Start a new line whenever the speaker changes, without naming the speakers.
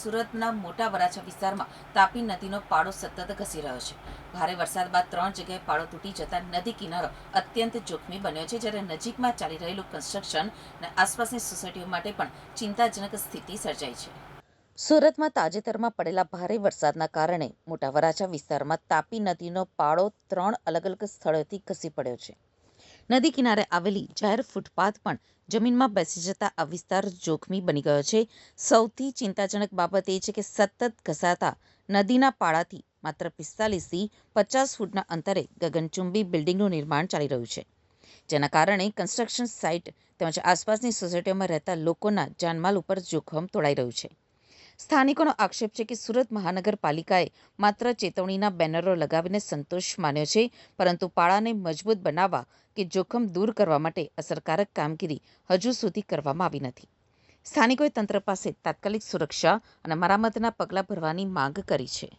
સુરતના મોટા વરાછા વિસ્તારમાં તાપી નદીનો પાળો સતત ઘસી રહ્યો છે. ભારે વરસાદ બાદ 3 જગ્યાએ પાળો તૂટી જતા નદી કિનારો અત્યંત જોખમી બન્યો છે, જ્યારે નજીકમાં ચાલી રહેલું કન્સ્ટ્રક્શન અને આસપાસની સોસાયટીઓ માટે પણ ચિંતાજનક સ્થિતિ સર્જાઈ છે. સુરતમાં તાજેતરમાં પડેલા ભારે વરસાદના કારણે મોટા વરાછા વિસ્તારમાં તાપી નદીનો પાળો 3 અલગ અલગ સ્થળોથી ઘસી પડ્યો છે. નદી કિનારે આવેલી જાહેર ફૂટપાથ પણ જમીનમાં બેસી જતા આ વિસ્તાર જોખમી બની ગયો છે. સૌથી ચિંતાજનક બાબત એ છે કે સતત ઘસાતા નદીના પાળાથી માત્ર 45થી 50 ફૂટના અંતરે ગગનચુંબી બિલ્ડિંગનું નિર્માણ ચાલી રહ્યું છે, જેના કારણે કન્સ્ટ્રક્શન સાઇટ તેમજ આસપાસની સોસાયટીઓમાં રહેતા લોકોના જાનમાલ ઉપર જોખમ તોળાઈ રહ્યું છે. સ્થાનિકોનો આક્ષેપ છે કે સુરત મહાનગરપાલિકાએ માત્ર ચેતવણીના બેનરો લગાવીને સંતોષ માન્યો છે, પરંતુ પાળાને મજબૂત બનાવવા કે જોખમ દૂર કરવા માટે અસરકારક કામગીરી હજુ સુધી કરવામાં આવી નથી. સ્થાનિકોએ તંત્ર પાસે તાત્કાલિક સુરક્ષા અને મરામતના પગલાં ભરવાની માંગ કરી છે.